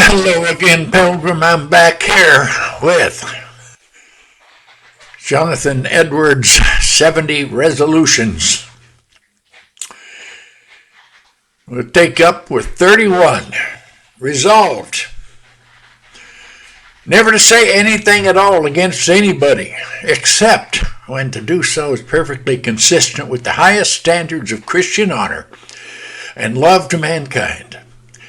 Hello again, Pilgrim. I'm back here with Jonathan Edwards' 70 Resolutions. We'll take up with 31. Resolved. Never to say anything at all against anybody, except when to do so is perfectly consistent with the highest standards of Christian honor and love to mankind,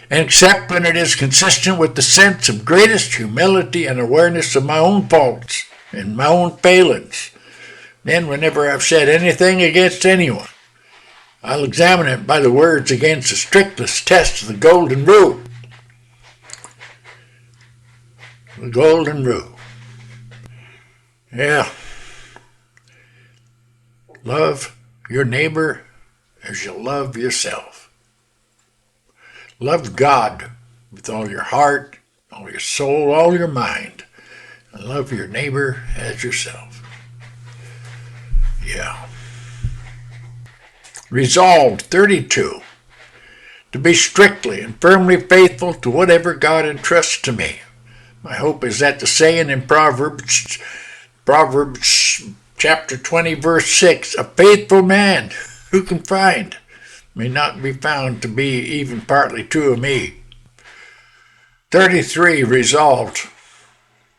and except when it is consistent with the sense of greatest humility and awareness of my own faults and my own failings. Then whenever I've said anything against anyone, I'll examine it by the words against the strictest test of the Golden Rule. The Golden Rule. Yeah. Love your neighbor as you love yourself. Love God with all your heart, all your soul, all your mind. And love your neighbor as yourself. Yeah. Resolved, 32. To be strictly and firmly faithful to whatever God entrusts to me. My hope is that the saying in Proverbs chapter 20, verse 6, a faithful man who can find may not be found to be even partly true of me. 33, resolved,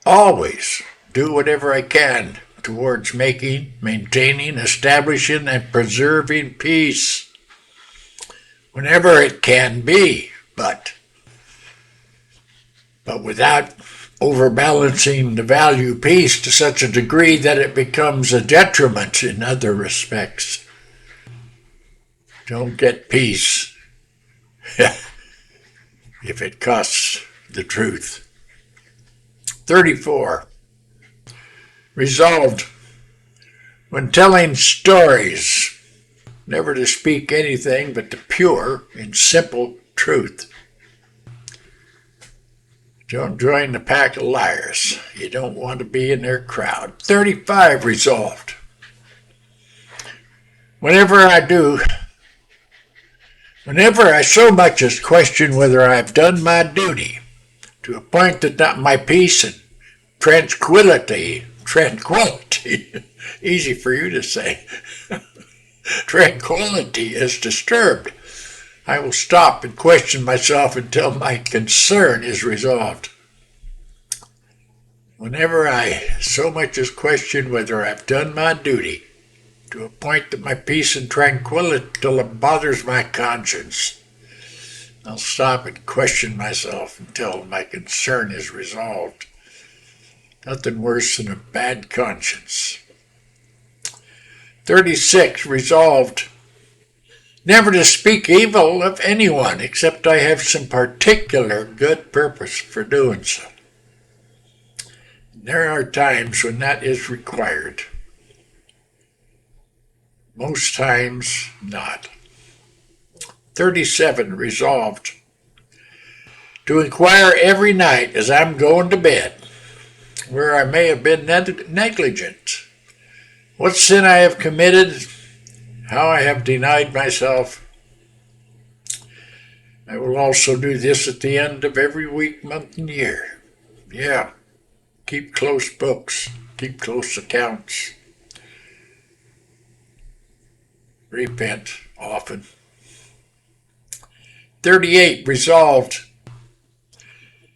always do whatever I can towards making, maintaining, establishing, and preserving peace. Whenever it can be, but without overbalancing the value of peace to such a degree that it becomes a detriment in other respects. Don't get peace if it costs the truth. 34. Resolved, when telling stories, never to speak anything but the pure and simple truth. Don't join the pack of liars. You don't want to be in their crowd. 35, resolved. Whenever I so much as question whether I've done my duty to a point that my peace and tranquility, easy for you to say, tranquility is disturbed, I will stop and question myself until my concern is resolved. Whenever I so much as question whether I've done my duty to a point that my peace and tranquility bothers my conscience, I'll stop and question myself until my concern is resolved. Nothing worse than a bad conscience. 36, resolved, never to speak evil of anyone except I have some particular good purpose for doing so. There are times when that is required. Most times not. 37, resolved, to inquire every night as I'm going to bed where I may have been negligent, what sin I have committed, how I have denied myself. I will also do this at the end of every week, month, and year. Yeah, keep close books, keep close accounts. Repent often. 38, resolved,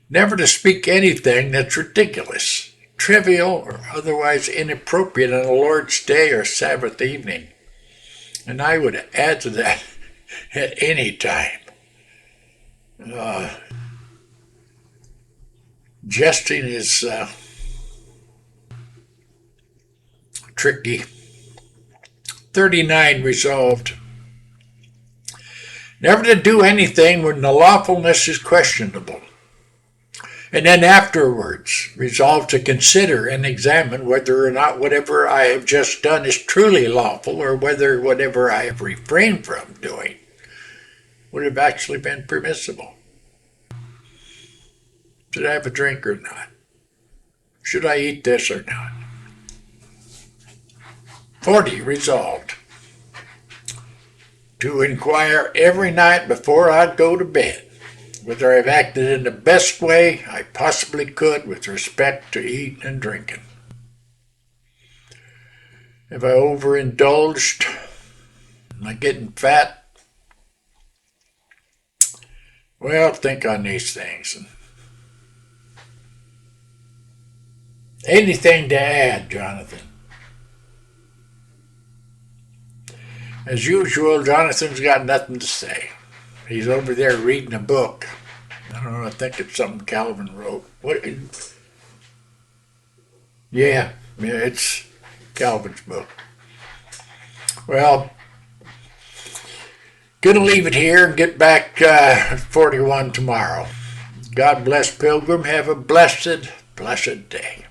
never to speak anything that's ridiculous, trivial, or otherwise inappropriate on a Lord's Day or Sabbath evening. And I would add to that, at any time. Jesting is tricky. 39, resolved, never to do anything when the lawfulness is questionable. And then afterwards, resolved to consider and examine whether or not whatever I have just done is truly lawful, or whether whatever I have refrained from doing would have actually been permissible. Should I have a drink or not? Should I eat this or not? 40, resolved, to inquire every night before I go to bed whether I've acted in the best way I possibly could with respect to eating and drinking. Have I overindulged? Am I getting fat? Well, think on these things. Anything to add, Jonathan? As usual, Jonathan's got nothing to say. He's over there reading a book. I don't know, I think it's something Calvin wrote. What? Yeah, it's Calvin's book. Well, gonna leave it here and get back 41 tomorrow. God bless Pilgrim. Have a blessed day.